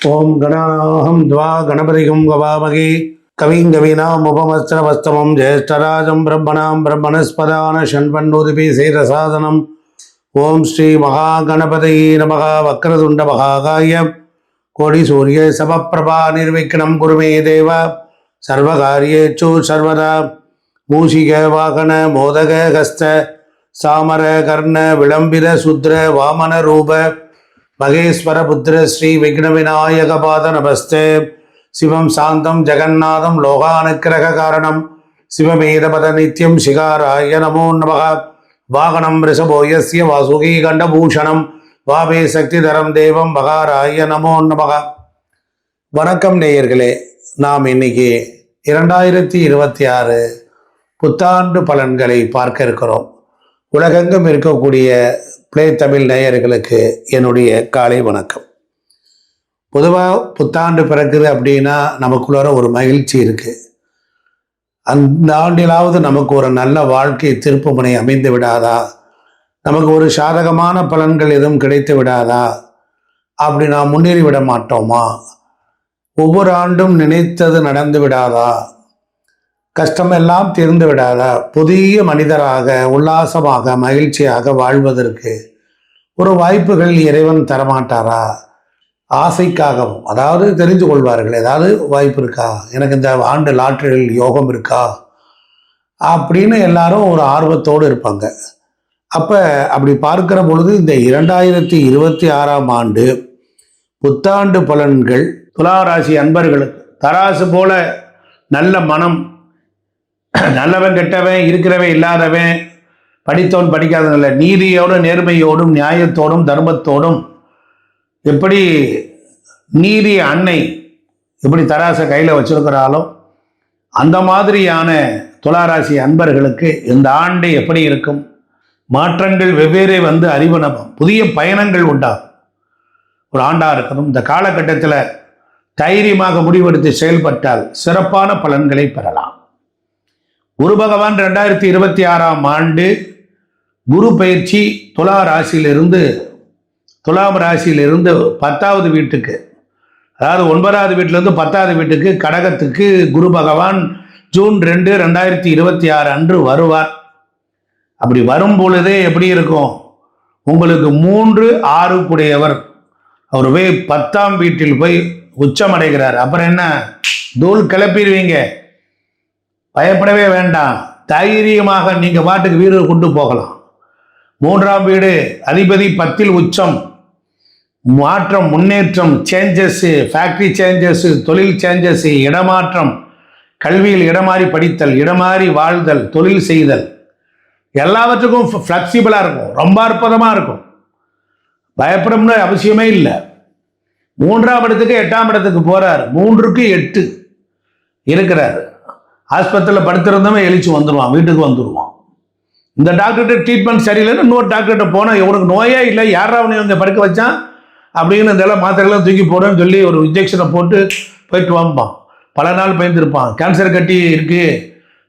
ஓம் கணாஹம் துவா கணபதிகும் கவாமகி கவிங் கவினாம் உபமஸ்திரவஸ்தமம் ஜேஷ்டராஜம் பிரம்மணாம் பிரம்மணஸ்பதான ஷண்பன்னோதிபி சேரசாதனம். ஓம் ஸ்ரீ மகா கணபதி நமக. வக்ரதுண்ட மகாகாய கோடி சூரிய சமப்பிரபா நிர்விக்னம் குருமே தேவ சர்வகாரியேச்சு சர்வதா. மூஷிக வாகன மோதக ஹஸ்த சாமர கர்ண விளம்பித சுத்ர வாமன ரூப மகேஸ்வர புத்திர ஸ்ரீ விக்ன விநாயக பாத நமஸ்தே. சிவம் சாந்தம் ஜெகநாதம் லோகானுக்கிரக காரணம் சிவமேதபத நித்யம் சிகாராய நமோ நமக. வாகனம் ரிஷபோயஸ்ய வாசுகி கண்டபூஷணம் வாமே சக்திதரம் தேவம் பகாராய நமோ நமக. வணக்கம் நேயர்களே, நாம் இன்னைக்கு 2026 புத்தாண்டு பலன்களை பார்க்க இருக்கிறோம். உலகெங்கும் இருக்கக்கூடிய பிளே தமிழ் நேயர்களுக்கு என்னுடைய காலை வணக்கம். பொதுவாக புத்தாண்டு பிறக்குது அப்படின்னா நமக்குள்ளார ஒரு மகிழ்ச்சி இருக்குது. அந்த ஆண்டிலாவது நமக்கு ஒரு நல்ல வாழ்க்கை திருப்புமுனை அமைந்து விடாதா, நமக்கு ஒரு சாதகமான பலன்கள் எதுவும் கிடைத்து விடாதா, அப்படி நாம் முன்னேறி விட மாட்டோமா, ஒவ்வொரு ஆண்டும் நினைத்தது நடந்து விடாதா, கஷ்டமெல்லாம் தீர்ந்து விடாதா, புதிய மனிதராக உல்லாசமாக மகிழ்ச்சியாக வாழ்வதற்கு ஒரு வாய்ப்புகள் இறைவன் தரமாட்டாரா? ஆசைக்காகவும், அதாவது தெரிந்து கொள்வார்கள், ஏதாவது வாய்ப்பு இருக்கா, எனக்கு இந்த ஆண்டு லாட்டரிகள் யோகம் இருக்கா அப்படின்னு எல்லாரும் ஒரு ஆர்வத்தோடு இருப்பாங்க. அப்போ அப்படி பார்க்கிற பொழுது இந்த 2026ஆம் ஆண்டு புத்தாண்டு பலன்கள் துளாராசி அன்பர்களுக்கு தராசு போல நல்ல மனம், நல்லவன் கெட்டவன் இருக்கிறவன் இல்லாதவன் படித்தவன் படிக்காதவன் இல்லை, நீதியோடும் நேர்மையோடும் நியாயத்தோடும் தர்மத்தோடும் எப்படி நீதி அன்னை எப்படி தராசை கையில் வச்சிருக்கிறாளோ அந்த மாதிரியான துளாராசி அன்பர்களுக்கு இந்த ஆண்டு எப்படி இருக்கும், மாற்றங்கள் வெவ்வேறு அறிவனமும் புதிய பயணங்கள் உண்டாகும் ஒரு ஆண்டாக இருக்கணும். இந்த காலகட்டத்தில் தைரியமாக முடிவெடுத்து செயல்பட்டால் சிறப்பான பலன்களை பெறலாம். குரு பகவான் 2026ஆம் ஆண்டு குரு பயிற்சி துலாம் ராசியிலிருந்து 10வது வீட்டுக்கு, அதாவது 9வது வீட்டிலிருந்து 10வது வீட்டுக்கு கடகத்துக்கு குரு பகவான் ஜூன் 2, 2026 அன்று வருவார். அப்படி வரும் பொழுதே எப்படி இருக்கும், உங்களுக்கு 3, 6 கூடியவர் அவர் போய் 10ஆம் வீட்டில் போய் உச்சமடைகிறார். அப்புறம் என்ன, தூள் கிளப்பிடுவீங்க, பயப்படவே வேண்டாம், தைரியமாக நீங்கள் பாட்டுக்கு வீடு கொண்டு போகலாம். 3ஆம் வீடு அதிபதி 10ல் உச்சம், மாற்றம் முன்னேற்றம், சேஞ்சஸ், ஃபேக்டரி சேஞ்சஸ், தொழில் சேஞ்சஸ், இடமாற்றம், கல்வியில் இடமாறி படித்தல், இடமாறி வாழ்தல், தொழில் செய்தல், எல்லாவற்றுக்கும் ஃப்ளெக்சிபிளாக இருக்கும், ரொம்ப அற்புதமாக இருக்கும். பயப்படணும்னு அவசியமே இல்லை. 3ஆம் இடத்துக்கு 8ஆம் இடத்துக்கு போகிறார், 3க்கு 8 இருக்கிறார். ஆஸ்பத்திரியில் படுத்திருந்தவன் எழுச்சி வந்துடுவான், வீட்டுக்கு வந்துடுவான். இந்த டாக்டர்கிட்ட ட்ரீட்மெண்ட் சரியில்லைன்னு இன்னொரு டாக்டர்கிட்ட போனால் இவனுக்கு நோயே இல்லை, யாரா அவனை வந்து படுக்க வச்சான் அப்படின்னு இதெல்லாம் மாத்திரைகள்லாம் தூக்கி போடுன்னு சொல்லி ஒரு இன்ஜெக்ஷனை போட்டு போயிட்டு வாம்பான். பல நாள் பயந்துருப்பான். கேன்சர் கட்டி இருக்குது,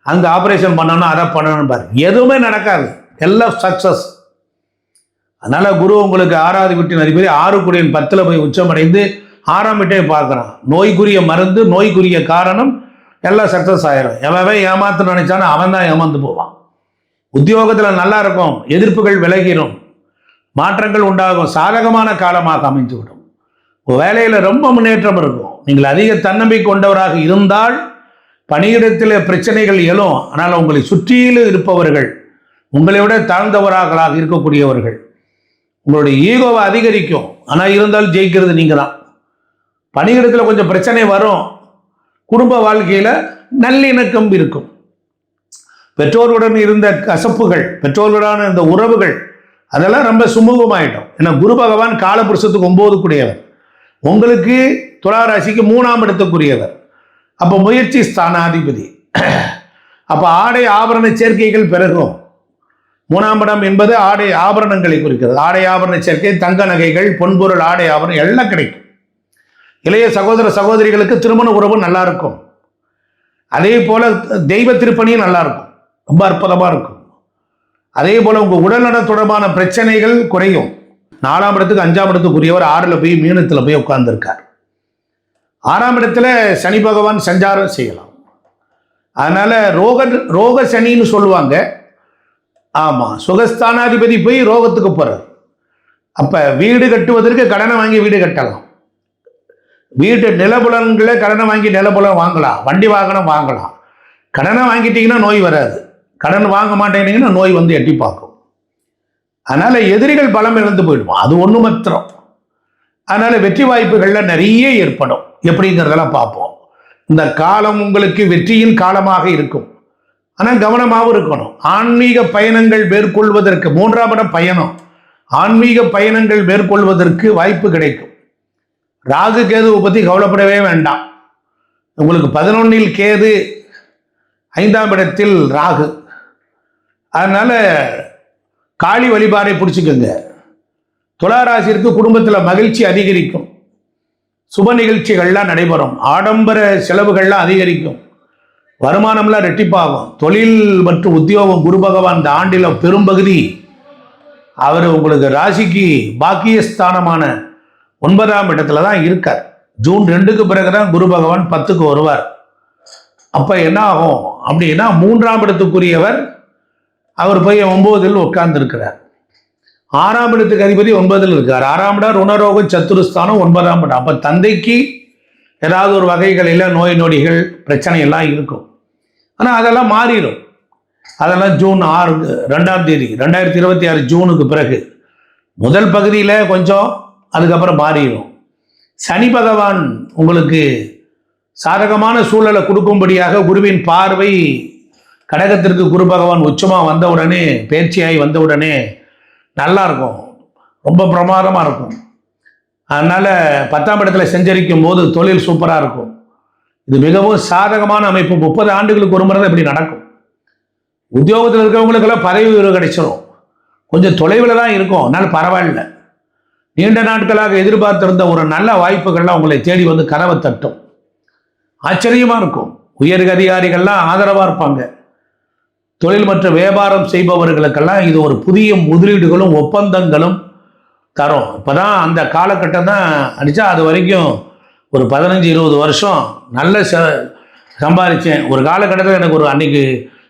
அங்கே ஆப்ரேஷன் பண்ணணும், அதை பண்ணணும் பாரு, எதுவுமே நடக்காது, எல்லாம் சக்ஸஸ். அதனால் குரு உங்களுக்கு 6வது வீட்டின் அதிபதி 6 கூடியன் 10ல் போய் உச்சமடைந்து 6ஆம் வீட்டை பார்க்குறான். நோய்க்குரிய மருந்து, நோய்க்குரிய காரணம் எல்லாம் சக்ஸஸ் ஆயிரும். எவன் ஏமாத்து நினைச்சானோ அவன் தான் ஏமாந்து போவான். உத்தியோகத்தில் நல்லா இருக்கும், எதிர்ப்புகள் விலகிடும், மாற்றங்கள் உண்டாகும், சாதகமான காலமாக அமைந்துவிடும். வேலையில் ரொம்ப முன்னேற்றம் இருக்கும். நீங்கள் அதிக தன்னம்பிக்கை கொண்டவராக இருந்தால் பணியிடத்தில் பிரச்சனைகள் எழும். ஆனால் உங்களை சுற்றியில் இருப்பவர்கள், உங்களை விட தாழ்ந்தவர்களாக இருக்கக்கூடியவர்கள் உங்களுடைய ஈகோவை அதிகரிக்கும். ஆனால் இருந்தாலும் ஜெயிக்கிறது நீங்கள் தான். பணியிடத்தில் கொஞ்சம் பிரச்சனை வரும், குடும்ப வாழ்க்கையில் நல்லிணக்கம் இருக்கும். பெற்றோருடன் இருந்த கசப்புகள், பெற்றோர்களுடான இந்த உறவுகள் அதெல்லாம் ரொம்ப சுமூகமாயிடும். ஏன்னா குரு பகவான் காலபுருஷத்துக்கு 9 கூடியவர், உங்களுக்கு துளாராசிக்கு 3ஆம் இடத்துக்குரியவர். அப்போ முயற்சி ஸ்தானாதிபதி. அப்போ ஆடை ஆபரண சேர்க்கைகள் பிறகும். 3ஆம் இடம் என்பது ஆடை ஆபரணங்களை குறிக்கிறது. ஆடை ஆபரண சேர்க்கை, தங்க நகைகள், பொன்பொருள், ஆடை ஆபரணம் எல்லாம் கிடைக்கும். இளைய சகோதர சகோதரிகளுக்கு திருமண உறவு நல்லா இருக்கும். அதே போல தெய்வ திருப்பணியும் நல்லா இருக்கும், ரொம்ப அற்புதமாக இருக்கும். அதே போல் உங்கள் உடல்நல தொடர்பான பிரச்சனைகள் குறையும். 4ஆம் இடத்துக்கு 5ஆம் இடத்துக்குரியவர் 6ல் போய் மீனத்தில் போய் உட்கார்ந்துருக்கார். 6ஆம் இடத்துல சனி பகவான் சஞ்சாரம் செய்யலாம். அதனால ரோக சனின்னு சொல்லுவாங்க. ஆமாம், சுகஸ்தானாதிபதி போய் ரோகத்துக்கு போகிறார். அப்போ வீடு கட்டுவதற்கு கடனை வாங்கி வீடு கட்டலாம், வீட்டு நிலபுலன்களை கடனை வாங்கி நிலபுலம் வாங்கலாம், வண்டி வாகனம் வாங்கலாம். கடனை வாங்கிட்டீங்கன்னா நோய் வராது, கடன் வாங்க மாட்டேன்னீங்கன்னா நோய் வந்து எட்டி பார்க்கும். அதனால எதிரிகள் பலம் இழந்து போயிடுவோம், அது ஒன்று மாத்திரம். அதனால வெற்றி வாய்ப்புகள்ல நிறைய ஏற்படும். எப்படிங்கிறதெல்லாம் பார்ப்போம். இந்த காலம் உங்களுக்கு வெற்றியின் காலமாக இருக்கும். ஆனால் கவனமாகவும் இருக்கணும். ஆன்மீக பயணங்கள் மேற்கொள்வதற்கு 3ஆம் இடம் பயணம், ஆன்மீக பயணங்கள் மேற்கொள்வதற்கு வாய்ப்பு கிடைக்கும். ராகு கேதுவை பற்றி கவலைப்படவே வேண்டாம். உங்களுக்கு 11இல் கேது, 5ஆம் இடத்தில் ராகு. அதனால காளி வழிபாடை பிடிச்சிக்கோங்க. துளாராசிற்கு குடும்பத்தில் மகிழ்ச்சி அதிகரிக்கும், சுப நிகழ்ச்சிகள்லாம் நடைபெறும், ஆடம்பர செலவுகள்லாம் அதிகரிக்கும், வருமானம்லாம் ரெட்டிப்பாகும். தொழில் மற்றும் உத்தியோகம் குரு பகவான் இந்த ஆண்டில் பெரும்பகுதி அவர் உங்களுக்கு ராசிக்கு பாக்கியஸ்தானமான 9ஆம் இடத்துல தான் இருக்கார். ஜூன் 2க்கு பிறகுதான் குரு பகவான் 10க்கு வருவார். அப்போ என்ன ஆகும் அப்படின்னா 3ஆம் இடத்துக்குரியவர் அவர் போய் 9இல் உட்கார்ந்துருக்கிறார். 6ஆம் இடத்துக்கு அதிபதி 9இல் இருக்கார். 6ஆம் இடம் ருணரோகம் சத்துருஸ்தானம் 9ஆம் இடம். அப்போ தந்தைக்கு ஏதாவது ஒரு வகைகளில் நோய் நொடிகள் பிரச்சனை எல்லாம் இருக்கும். ஆனால் அதெல்லாம் மாறிடும். அதெல்லாம் ஜூன் 2ஆம் தேதி 2026 ஜூனுக்கு பிறகு முதல் பகுதியில் கொஞ்சம், அதுக்கப்புறம் மாறிடும். சனி பகவான் உங்களுக்கு சாதகமான சூழலை கொடுக்கும்படியாக குருவின் பார்வை கடகத்திற்கு குரு பகவான் உச்சமாக வந்தவுடனே, பயிற்சியாகி வந்தவுடனே நல்லா இருக்கும், ரொம்ப பிரமாதமாக இருக்கும். அதனால் 10ஆம் இடத்துல செஞ்சரிக்கும் போது தொழில் சூப்பராக இருக்கும். இது மிகவும் சாதகமான அமைப்பு. 30 ஆண்டுகளுக்கு ஒரு முறை தான் இப்படி நடக்கும். உத்தியோகத்தில் இருக்கிறவங்களுக்கெல்லாம் பதவி உயர்வு கிடைச்சிடும். கொஞ்சம் தொலைவில் தான் இருக்கும், அதனால் பரவாயில்ல. நீண்ட நாட்களாக எதிர்பார்த்திருந்த ஒரு நல்ல வாய்ப்புகள்லாம் உங்களை தேடி வந்து கதவை தட்டும். ஆச்சரியமாக இருக்கும். உயர் அதிகாரிகள்லாம் ஆதரவாக இருப்பாங்க. தொழில் மற்றும் வியாபாரம் செய்பவர்களுக்கெல்லாம் இது ஒரு புதிய முதலீடுகளும் ஒப்பந்தங்களும் தரும். இப்போ தான் அந்த காலகட்டம் தான் அடித்தா, அது வரைக்கும் ஒரு 15-20 வருஷம் நல்ல சம்பாதிச்சேன். ஒரு காலகட்டத்தில் எனக்கு ஒரு அன்னைக்கு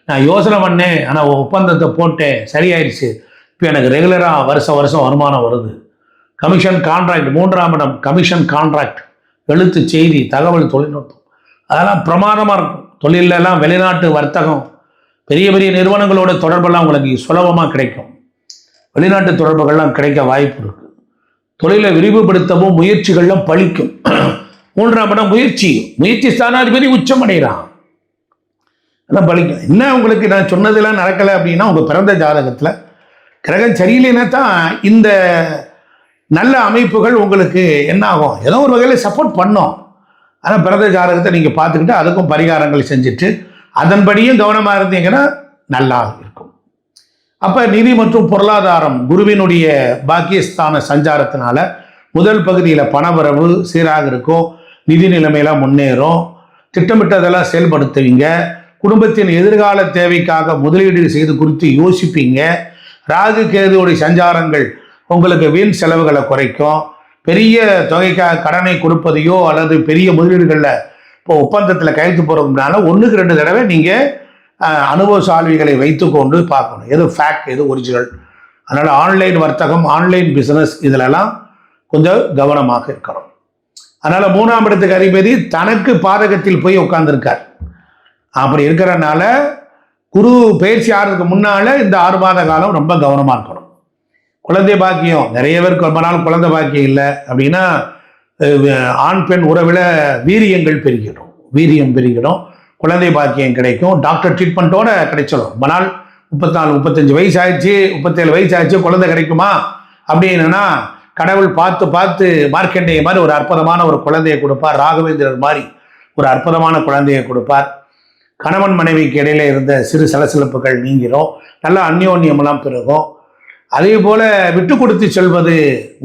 நான் யோசனை பண்ணேன், ஆனால் ஒப்பந்தத்தை போட்டேன், சரியாயிடுச்சு. இப்போ எனக்கு ரெகுலராக வருஷம் வருமானம் வருது. கமிஷன் கான்ட்ராக்ட், 3ஆம் இடம் கமிஷன் கான்ட்ராக்ட், எழுத்து செய்தி, தகவல் தொழில்நுட்பம், அதெல்லாம் பிரமாதமாக இருக்கும். தொழிலெல்லாம் வெளிநாட்டு வர்த்தகம், பெரிய பெரிய நிறுவனங்களோட தொடர்பெல்லாம் உங்களுக்கு சுலபமாக கிடைக்கும். வெளிநாட்டு தொடர்புகள்லாம் கிடைக்க வாய்ப்பு இருக்கு. தொழிலை விரிவுபடுத்தவும் முயற்சிகள்லாம் பலிக்கும். 3ஆம் இடம் முயற்சி ஸ்தானாதிபதி உச்சம் அடைகிறான், எல்லாம் பலிக்கும். என்ன உங்களுக்கு நான் சொன்னதெல்லாம் நடக்கலை அப்படின்னா, உங்கள் பிறந்த ஜாதகத்தில் கிரகம் சரியில்லைன்னா தான் இந்த நல்ல அமைப்புகள் உங்களுக்கு என்ன ஆகும், ஏதோ ஒரு வகையில் சப்போர்ட் பண்ணோம். ஆனால் பிறந்த ஜாதகத்தை நீங்கள் பார்த்துக்கிட்டு அதுக்கும் பரிகாரங்கள் செஞ்சுட்டு அதன்படியும் கவனமாக இருந்தீங்கன்னா நல்லா இருக்கும். அப்போ நிதி மற்றும் பொருளாதாரம் குருவினுடைய பாக்கியஸ்தான சஞ்சாரத்தினால முதல் பகுதியில் பணவரவு சீராக இருக்கும், நிதி நிலைமையெல்லாம் முன்னேறும், திட்டமிட்டதெல்லாம் செயல்படுத்துவீங்க, குடும்பத்தின் எதிர்கால தேவைக்காக முதலீடு செய்து குறித்து யோசிப்பீங்க. ராகு கேதுவுடைய சஞ்சாரங்கள் உங்களுக்கு வீண் செலவுகளை குறைக்கும். பெரிய தொகைக்காக கடனை கொடுப்பதையோ அல்லது பெரிய முதலீடுகளில் இப்போ ஒப்பந்தத்தில் கையெழுத்து போகிறதுனால 1க்கு 2 தடவை நீங்கள் அனுபவசாலிகளை வைத்துக்கொண்டு பார்க்கணும், எது ஃபேக்ட் எது ஒரிஜினல். அதனால் ஆன்லைன் வர்த்தகம், ஆன்லைன் பிஸ்னஸ் இதிலெல்லாம் கொஞ்சம் கவனமாக இருக்கணும். அதனால் 3ஆம் இடத்துக்கு அதிபதி தனக்கு பாதகத்தில் போய் உட்கார்ந்துருக்கார். அப்படி இருக்கிறனால குரு பயிற்சி ஆகிறதுக்கு முன்னால் இந்த 6 மாத காலம் ரொம்ப கவனமாக இருக்கணும். குழந்தை பாக்கியம், நிறைய பேருக்கு ரொம்ப நாள் குழந்தை பாக்கியம் இல்லை அப்படின்னா ஆண் பெண் உறவில் வீரியம் பெருகிடும், குழந்தை பாக்கியம் கிடைக்கும், டாக்டர் ட்ரீட்மெண்ட்டோட கிடைச்சிடும். ரொம்ப நாள் 34-35 வயசு ஆயிடுச்சு, 37 வயசு ஆயிடுச்சு, குழந்தை கிடைக்குமா அப்படின்னா கடவுள் பார்த்து மார்க்கெண்டேய மாதிரி ஒரு அற்புதமான ஒரு குழந்தையை கொடுப்பார், ராகவேந்திரர் மாதிரி ஒரு அற்புதமான குழந்தையை கொடுப்பார். கணவன் மனைவிக்கு இடையில இருந்த சிறு சலசலப்புகள் நீங்கிடும், நல்ல அந்யோன்யமெல்லாம் பெருகும். அதே போல விட்டு கொடுத்து செல்வது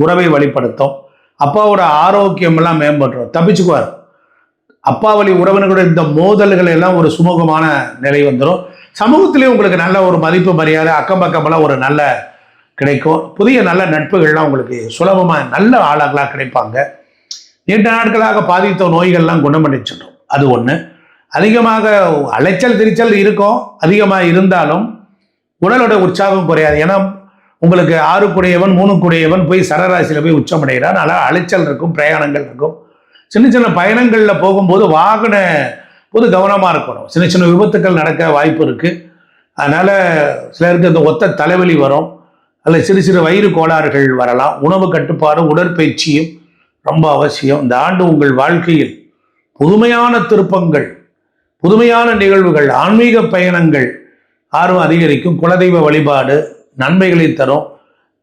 உறவை வழிப்படுத்தும், அப்பாவோட ஆரோக்கியமெல்லாம் மேம்பட்டுரும், தப்பிச்சுக்குவார். அப்பா வழி உறவினர்களோட இந்த மோதல்கள் எல்லாம் ஒரு சுமூகமான நிலை வந்துடும். சமூகத்திலேயே உங்களுக்கு நல்ல ஒரு மதிப்பு மரியாதை, அக்கம் பக்கமெல்லாம் ஒரு நல்ல கிடைக்கும். புதிய நல்ல நட்புகள்லாம் உங்களுக்கு சுலபமாக நல்ல ஆளாகலாம் கிடைப்பாங்க. நீண்ட நாட்களாக பாதித்த நோய்கள்லாம் குணமடைச்சிடும். அது ஒன்று. அதிகமாக அலைச்சல் திரிச்சல் இருக்கும், அதிகமாக இருந்தாலும் உடலோட உற்சாகம் குறையாது. ஏன்னா உங்களுக்கு 6 3 போய் சரராசியில் போய் உச்சமடைகிறார். அதனால் அலைச்சல் இருக்கும், பிரயாணங்கள் இருக்கும். சின்ன சின்ன பயணங்களில் போகும்போது வாகன போது கவனமாக இருக்கணும். சின்ன சின்ன விபத்துக்கள் நடக்க வாய்ப்பு இருக்குது. அதனால் சிலருக்கு இந்த ஒத்த தலைவலி வரும், அதில் சிறு சிறு வயிறு கோளாறுகள் வரலாம். உணவு கட்டுப்பாடு, உடற்பயிற்சியும் ரொம்ப அவசியம். இந்த ஆண்டு உங்கள் வாழ்க்கையில் புதுமையான திருப்பங்கள், புதுமையான நிகழ்வுகள், ஆன்மீக பயணங்கள் ஆர்வம் அதிகரிக்கும். குலதெய்வ வழிபாடு நன்மைகளை தரும்.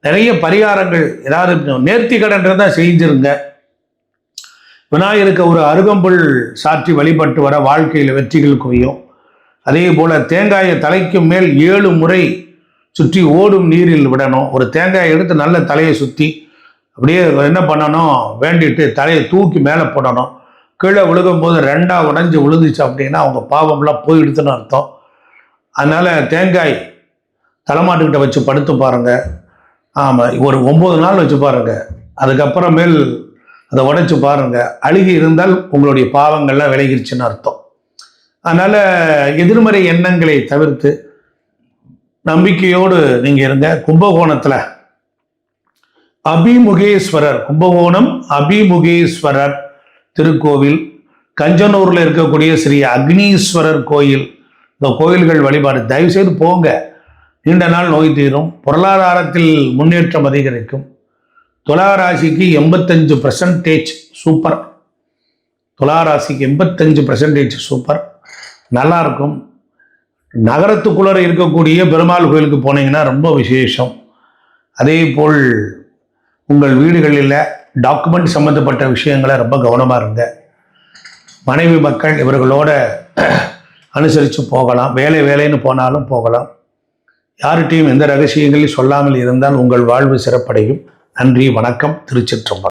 நிறைய பரிகாரங்கள், ஏதாவது நேர்த்தி கடன்றது தான் செஞ்சிருங்க. விநாயகருக்கு ஒரு அருகம்புல் சாற்றி வழிபட்டு வர வாழ்க்கையில் வெற்றிகள் குவியும். அதே போல் தேங்காயை தலைக்கு மேல் 7 முறை சுற்றி ஓடும் நீரில் விடணும். ஒரு தேங்காயை எடுத்து நல்ல தலையை சுற்றி அப்படியே என்ன பண்ணணும், வேண்டிட்டு தலையை தூக்கி மேலே போடணும். கீழே விழுகும்போது 2ஆ உடைஞ்சு விழுந்துச்சு அப்படின்னா அவங்க பாவம்லாம் போயிடுதுன்னு அர்த்தம். அதனால் தேங்காய் தலைமாட்டுக்கிட்ட வச்சு படுத்து பாருங்கள். ஆமாம், ஒரு 9 நாள் வச்சு பாருங்கள். அதுக்கப்புறமேல் அதை உடைச்சு பாருங்கள். அழுகி இருந்தால் உங்களுடைய பாவங்கள்லாம் விலகிருச்சுன்னு அர்த்தம். அதனால் எதிர்மறை எண்ணங்களை தவிர்த்து நம்பிக்கையோடு நீங்கள் இருங்க. கும்பகோணத்தில் அபிமுகேஸ்வரர், கும்பகோணம் அபிமுகேஸ்வரர் திருக்கோவில், கஞ்சனூரில் இருக்கக்கூடிய ஸ்ரீ அக்னீஸ்வரர் கோயில், இந்த கோயில்கள் வழிபாடு தயவுசெய்து போங்க. நீண்ட நாள் நோய் தீரும், பொருளாதாரத்தில் முன்னேற்றம் அதிகரிக்கும். துளாராசிக்கு 85% சூப்பர். துளாராசிக்கு 85% சூப்பர், நல்லா இருக்கும். நகரத்துக்குள்ளே இருக்கக்கூடிய பெருமாள் கோயிலுக்கு போனீங்கன்னா ரொம்ப விசேஷம். அதே போல் உங்கள் வீடுகளில் டாக்குமெண்ட் சம்மந்தப்பட்ட விஷயங்களை ரொம்ப கவனமாக இருங்க. மனைவி மக்கள் இவர்களோட அனுசரித்து போகலாம். வேலைன்னு போனாலும் போகலாம். யார்கிட்டையும் எந்த ரகசியங்களையும் சொல்லாமல் இருந்தால் உங்கள் வாழ்வு சிறப்படையும். நன்றி, வணக்கம். திருச்சிற்றம்பலம்.